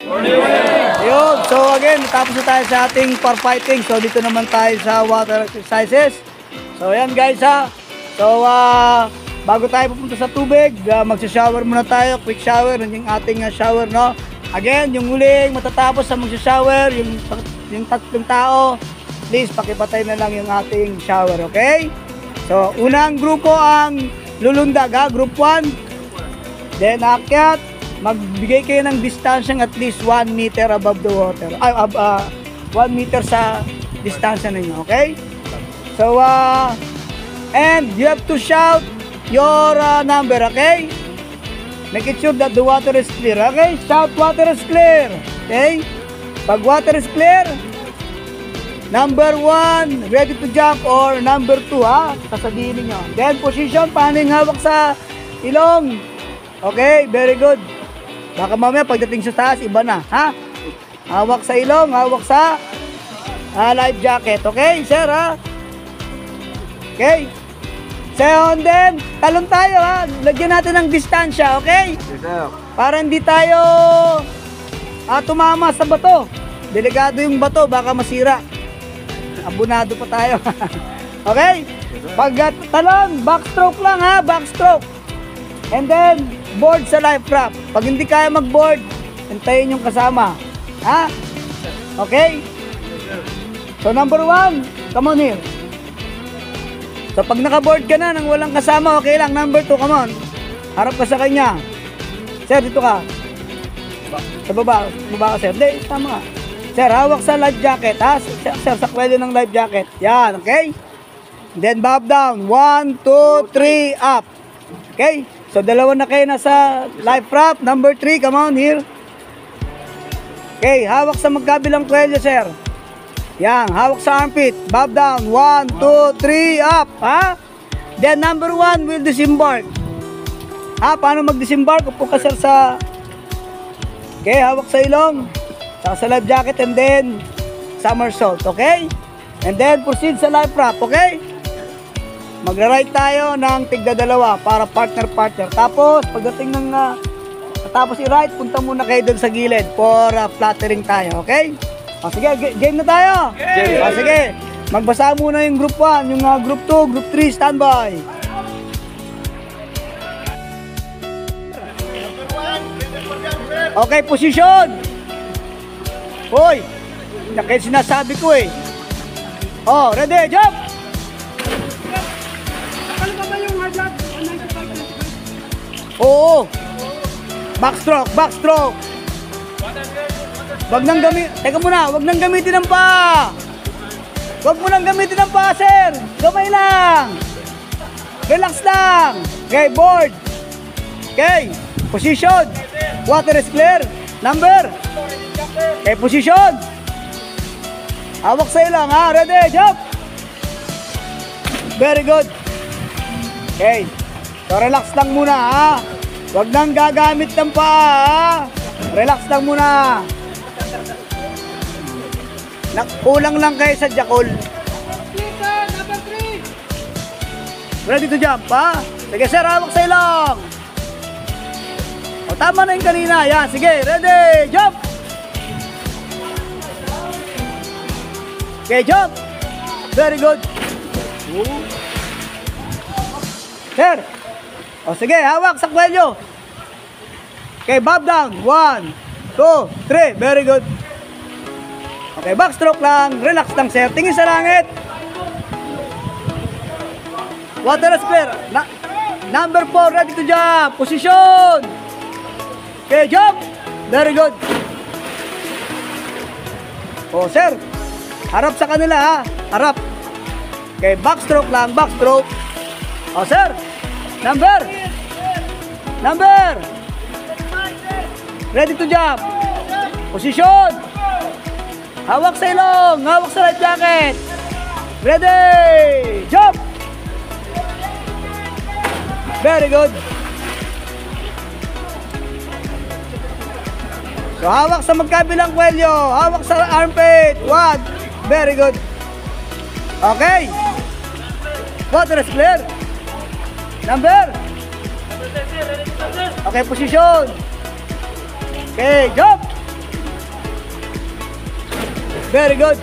Yun. So again, tapos na tayo sa ating par fighting. So dito naman tayo sa water exercises. So ayan guys ha. So bago tayo pupunta sa tubig, magsha-shower muna tayo. Quick shower, yung ating shower, no? Again, yung huling matatapos sa magsha-shower, yung tatlong tao, please pakipatay na lang yung ating shower, okay? So unang grupo ang lulundag ha, group 1. Then akyat, magbigay kayo ng distansyang at least 1 meter above the water. 1 meter sa distansya ninyo, okay? So, and you have to shout your number, okay? Make it sure that the water is clear, okay? Shout water is clear, okay? Pag water is clear, number 1, ready to jump, or number 2, ha? Sasabihin niyo. Then, position, paano yung hawak sa ilong? Okay, very good. Baka mamaya pagdating sa taas, iba na, ha? Hawak sa ilong, hawak sa life jacket. Okay, sir, ha? Okay. So, and then, talon tayo, ha? Lagyan natin ng distansya, okay? Yes, sir. Para hindi tayo tumama sa bato. Delikado yung bato, baka masira. Abunado pa tayo. Okay? Pag talon, backstroke lang, ha? Backstroke. And then, board sa life raft. Pag hindi kaya mag-board, hintayin yung kasama. Ha? Okay? So, number 1, come on here. So, pag naka-board ka na nang walang kasama, okay lang. Number 2, come on. Harap ka sa kanya. Sir, dito ka. Sa baba. Baba ka, sir. Hindi, tama ka. Sir, hawak sa life jacket, ha? Sir, sa kwelyo ng life jacket. Yan, okay? Then, bob down. 1, 2, 3, up. Okay? So, dalawa na kayo nasa life raft. Number 3, come on here. Okay, hawak sa magkabilang kwelyo, sir. Yan, hawak sa armpit. Bob down. 1, 2, 3, up. Ha? Then, number 1 will disembark. Ha? Paano mag-disembark? Upo ka, sir, sa... Okay, hawak sa ilong. Saka sa life jacket, and then somersault. Okay? And then, proceed sa life raft. Okay? Magra-right tayo ng tigda-dalawa para partner-partner. Tapos, pagdating ng tapos i-right, punta muna kayo doon sa gilid for flattering tayo, okay? O sige, game na tayo! Game! O sige, magbasa muna yung group 1, yung group 2, group 3, standby! Okay, position! Hoy! Nakaya sinasabi ko eh. Oh, ready, jump! Oo. Backstroke, backstroke. Wag nang teka muna, wag nang gamitin ng paa. Wag mo nang gamitin ng paa, sir. Gamay lang. Relax lang. Okay, board. Okay, position. Water is clear. Number. Okay, position. Hawak sa ilang, ha. Ready, jump. Very good. Okay. So, relax lang muna, ha? Huwag nang gagamit ng paa, ha? Relax lang muna. Kulang lang kayo sa jakol. Ready to jump, ha? Sige, sir, hawak sa ilong. O, tama na yung kanina. Yan, sige, ready, jump. Okay, jump. Very good. Sir. O sige, hawak sa kwelyo. Okay, bob down. 1, 2, 3. Very good. Okay, backstroke lang. Relax lang, sir. Tingin sa langit. Water is clear. Number 4, ready to jump. Position. Okay, jump. Very good. O, sir. Harap sa kanila, ha. Harap. Okay, backstroke lang. Backstroke. O, sir. Number. Ready to jump. Position. Hawak sa ilong. Hawak sa life jacket. Ready. Jump. Very good. So, hawak sa magkabilang kwelyo. Hawak sa armpit. 1. Very good. Okay. Water is clear. Number. Okay, position. Okay, jump. Very good.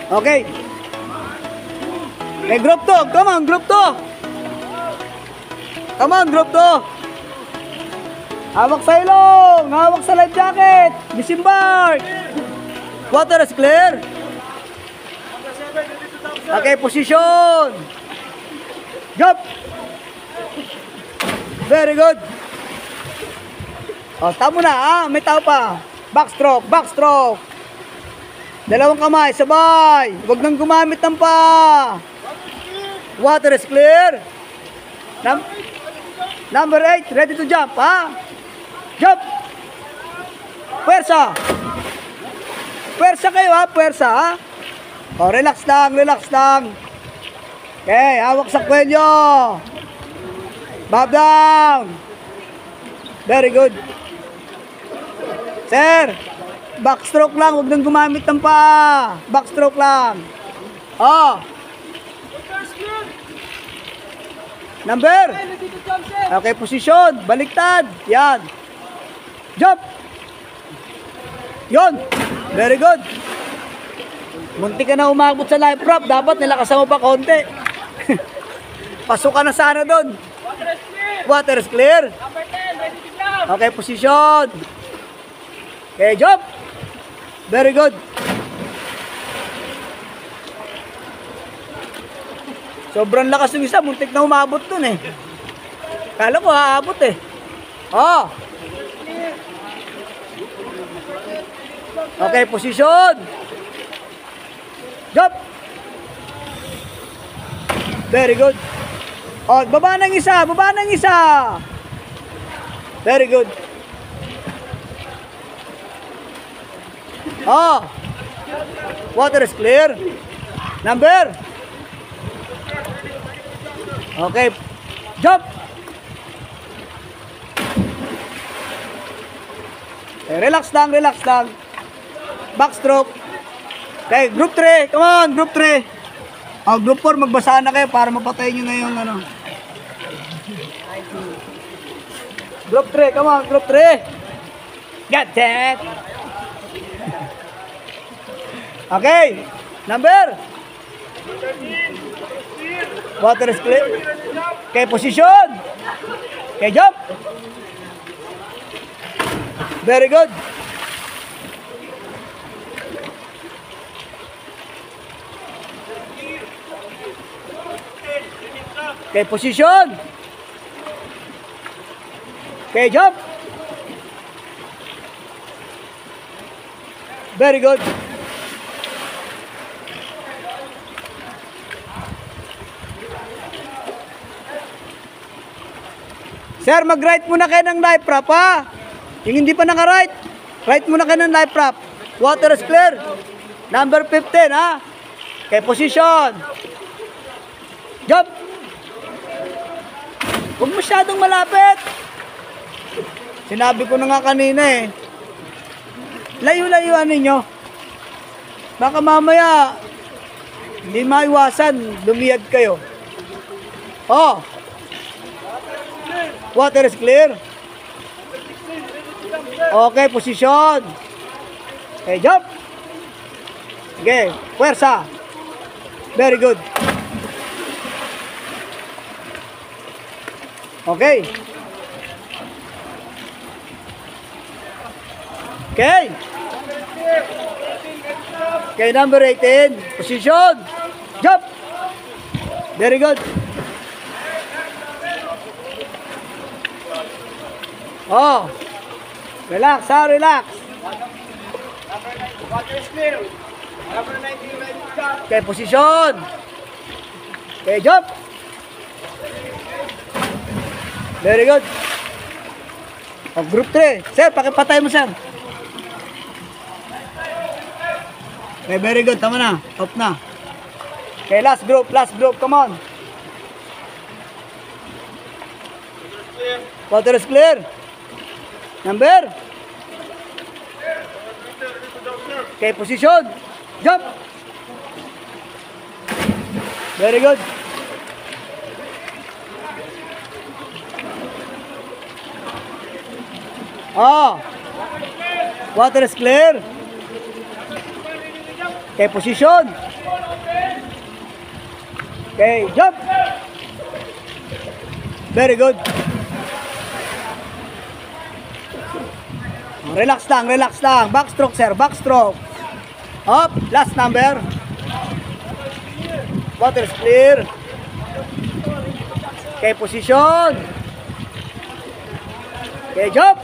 Okay. Okay, group 2. Come on, group 2. Come on, group 2. Hawak sa ilong. Hawak sa life jacket. Disembark. Water is clear. Okay, position. Jump. Very good. O, tamo na, ha? May tao pa. Backstroke, backstroke. Dalawang kamay, sabay. Huwag nang gumamit ng pa. Water is clear. Number 8, ready to jump, ha? Jump. Pwersa. Pwersa kayo, ha? Pwersa, ha? O, relax lang, relax lang. Okay, hawak sa kwelyo. Bob down. Very good. Sir, backstroke lang, huwag nang gumamit ng pa. Backstroke lang. Oh. Number. Okay, position. Baliktad. Yan. Jump. Yun. Very good. Munti ka na umabot sa life prop. Dapat nilakasan mo pa konti. Pasok ka na sana doon. Water is clear. Okay, position. Okay, jump. Very good. Sobrang lakas ng isa. Muntik na umabot dun eh. Kala ko haabot eh. Oh. Okay, position. Jump. Very good. Oh, baba ng isa. Baba ng isa. Very good. Oh. Water is clear. Number. Okay. Jump. Okay, relax lang, relax lang. Backstroke. Okay, group 3. Come on, group 3. Oh, group 4, magbasa na kayo para mapatay nyo na yung ano. Group 3, come on, group 3. Got that. Okay, number. Water is clear. Okay, position. Okay, jump. Very good. Okay, position. Okay, jump. Very good. Sir, mag-right muna kayo ng life prop, ha? Yung hindi pa naka-right, right muna kayo ng life prop. Water is clear. Number 15, ha? Okay, position. Jump. Huwag masyadong malapit. Sinabi ko na nga kanina eh. Layo-layuan ninyo. Baka mamaya, hindi maiwasan, lumiyad kayo. Oh. Water is clear. Okay, position. Okay, jump. Okay, puwersa. Very good. Okay. Okay. Okay, number 18. Position. Jump. Very good. Oh. Relax, ha? Relax. Okay, position. Okay, jump. Very good. Oh, group 3. Sir, pakipatay mo, sir. Okay, very good. Tama na. Off na. Okay, last group. Last group. Come on. Water is clear. Number. Okay, position. Jump. Very good. Oh. Water is clear. Okay, position. Okay, jump. Very good. Relax lang, relax lang. Backstroke, sir. Backstroke. Up. Last number. Water is clear. Okay, position. Okay, jump.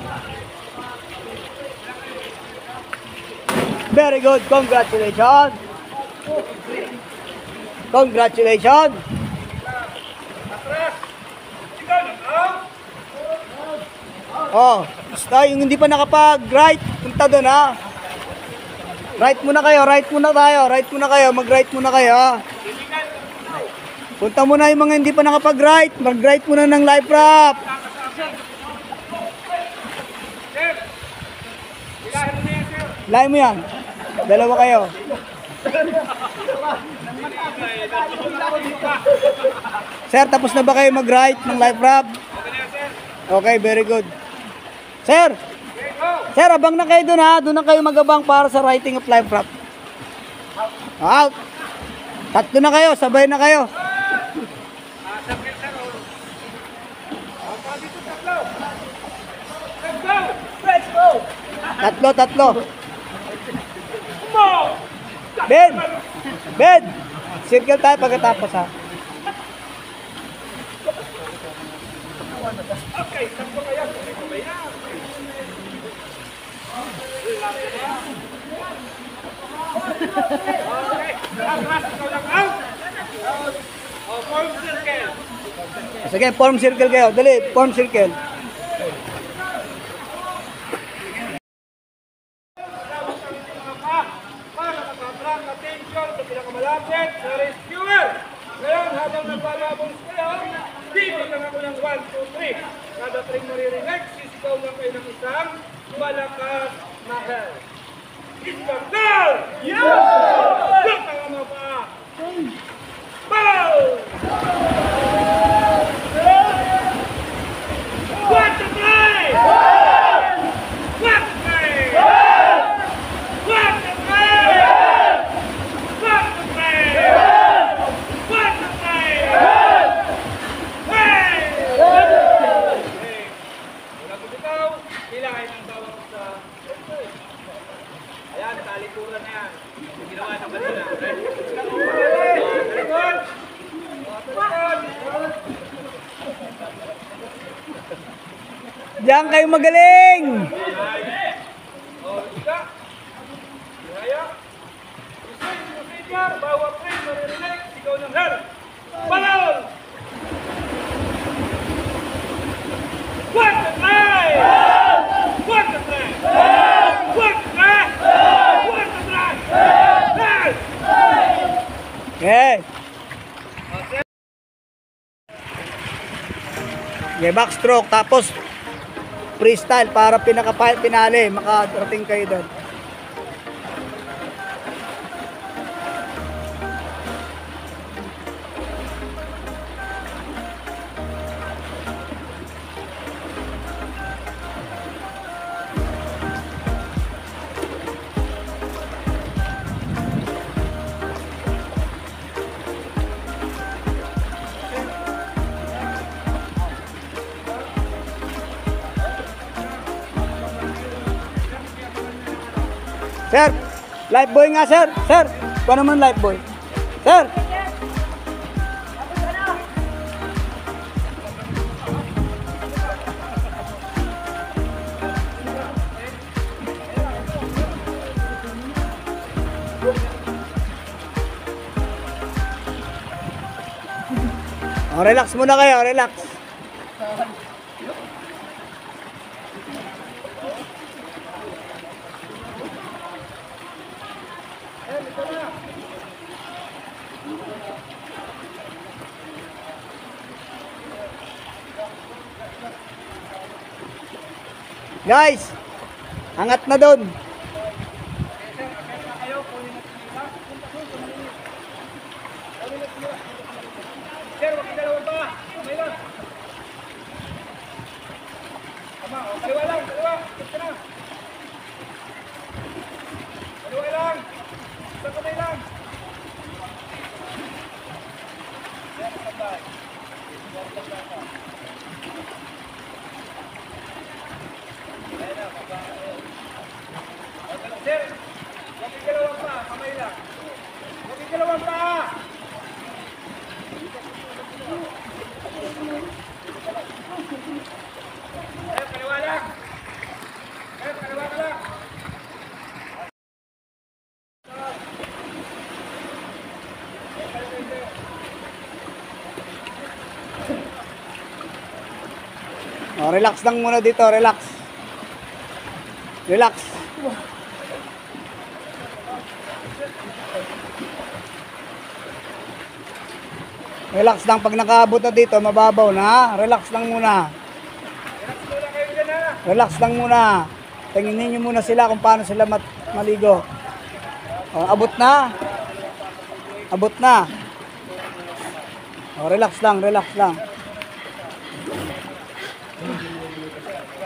Very good. Congratulations. Congratulations. Oh, basta yung hindi pa nakapag-right, punta doon ha. Right muna kayo, right muna tayo, right muna kayo, mag-right muna kayo ha. Punta muna yung mga hindi pa nakapag-right, mag-right muna ng life raft. Lain mo yan, dalawa kayo. Sir, tapos na ba kayo mag-right ng life raft? Okay, very good. Sir, sir, abang na kayo dun ha. Doon na kayo magabang para sa writing of life raft. Out. Tatlo na kayo, sabay na kayo. Tatlo. Ben, Ben, circle tayo pagkatapos ha. Okay, tatlo kayo. Sige, form circle kayo. Dali, form circle. Para makaprak attention sa pinakamalapit sa rescuer. Ngayon, habang nagbalabong kayo, dito lang ako ng 1, 2, 3. Kada 3 maririnig, sisigaw lang kayo ng isang malakas na hell. Iskandar! Yeah! Look ang mga pa! Bow! What the play? What the play? What the play? What the play? What the play? Hey! Wala ko dito, kailangan ng tawag sa... Ayan, talikuran na yan. Ginawa ng kanina. Talikod! Diyan kayo magaling! Bawat train maririnig, sigaw ng hell! Balon! What the fly? What the fly? What the fly? What the fly? Okay. Okay, backstroke tapos freestyle para pinaka-finale, makarating kayo doon. Sir, life boy nga sir. Sir, kuha naman life boy. Sir. Oh, relax muna kayo, relax. Guys, angat na doon. Sir, makidalawa pa. Kaliwa lang, kaliwa. Oh, relax lang muna dito, relax. Relax. Relax lang pag nakaabot na dito, mababaw na. Relax lang muna. Relax lang muna. Tingnan niyo muna sila kung paano sila maligo. Oh, abot na. Abot na. Oh, relax lang, relax lang.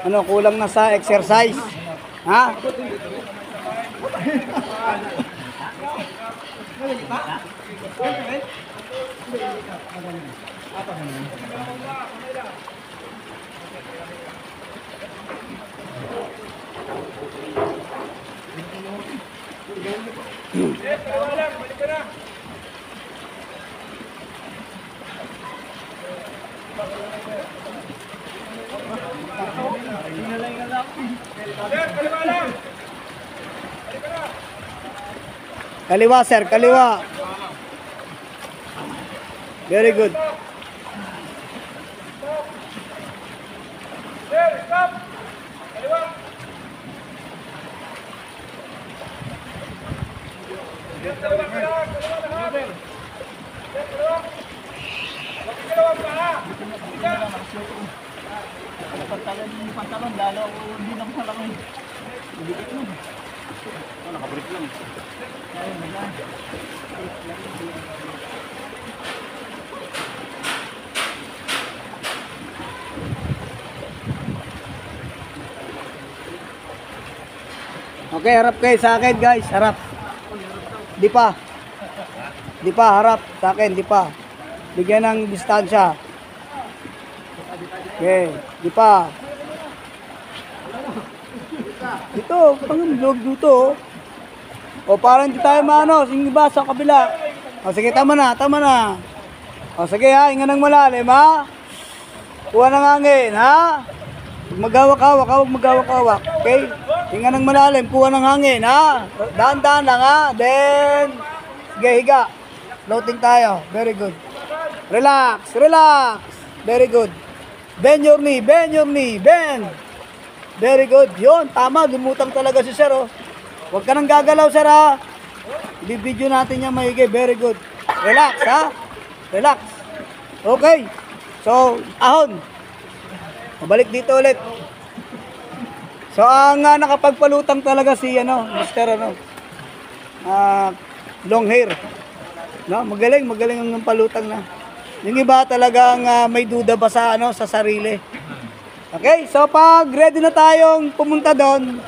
Ano, kulang na sa exercise? Ha? Kaliwa, sir, kaliwa. Very good. Sir, stop! Kaliwa! Sir, kaliwa ka lang! Kaliwa lahat! Sir, kaliwa! Bakit kalawang paa? Pagtalan yung pantalon, lalo hindi na malaki. Bibigit mo. Nakabalik lang. Ayun, wala. Okay, harap kayo sa akin, guys. Harap. Di pa. Di pa, harap sa akin, di pa. Bigyan ng distansya. Okay, di pa. Dito, pang-vlog dito. O, parang hindi tayo maano. Sige ba, sa kabila. O, sige, tama na, tama na. O, sige ha, hinga ng malalim ha. Kuha ng hangin ha. Huwag magawak-hawak ha, huwag magawak-hawak. Okay? Hinga ng malalim, kuha ng hangin ha. Dahan-dahan lang ha. Then, sige, higa. Floating tayo. Very good. Relax, relax. Very good. Bend your knee, bend your knee, bend. Very good. Yun, tama. Lumutang talaga si sir, oh. Huwag ka nang gagalaw, sir, ha. I-video natin yan maigi. Very good. Relax, ha. Relax. Okay. So, ahon. Mabalik dito ulit. So, ang nakapagpalutang talaga si, Mr. Long hair. No, magaling ang palutang na. Yung iba talagang may duda ba sa sa sarili. Okay, so pag ready na tayong pumunta doon,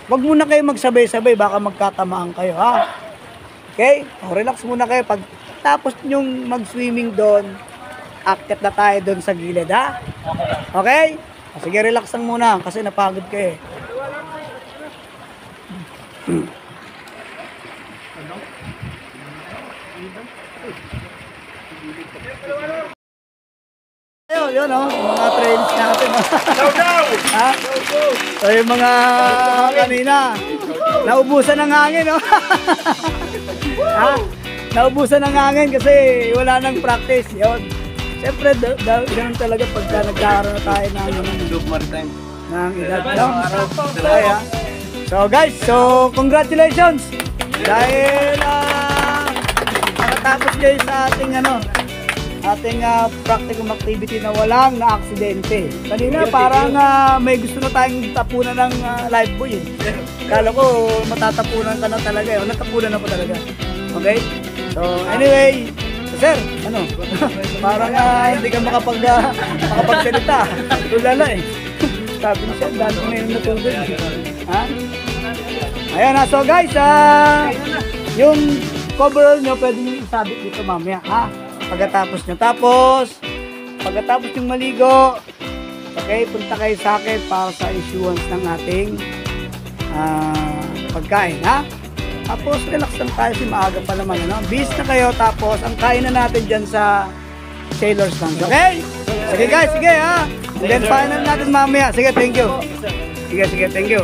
wag muna kayo magsabay-sabay, baka magkatamaan kayo, ha. Okay? O, relax muna kayo. Pag tapos nyong mag-swimming doon, akit na tayo doon sa gilid, ha. Okay? O, sige, relax lang muna kasi napagod kayo. Yun, mga trails natin. Ha? So, yung mga kanina, naubusan ng hangin, ha? Naubusan ng hangin kasi wala nang practice. Yun. Siyempre, ganun talaga pagka nagkakaroon na tayo ng edad. Okay, ha? So, guys, congratulations! Dahil nakatapos kayo sa ating ating practicum activity na walang na-aksidente. Kanina parang may gusto na tayong tapunan ng lifebuoy. Kala ko matatapunan ka na talaga. Natapunan na pa talaga. Okay? So anyway, sir, parang hindi ka makapagsalita. Tulala eh. sabi niya siya, dahil ko na yung natubig. Ha? Ayan na, so guys, yung coverall nyo, pwede nyo isabit dito mamaya, ha? Pagkatapos nyo. Pagkatapos yung maligo, okay, punta kayo sa akin para sa issuance ng ating pagkain, ha? Tapos, relax lang tayo kasi maaga pa naman, ano? Bis na kayo, tapos, ang kain na natin dyan sa Sailor's Lounge, okay? Sige guys, sige, ha? And then, final natin mamaya. Sige, thank you. Sige, thank you.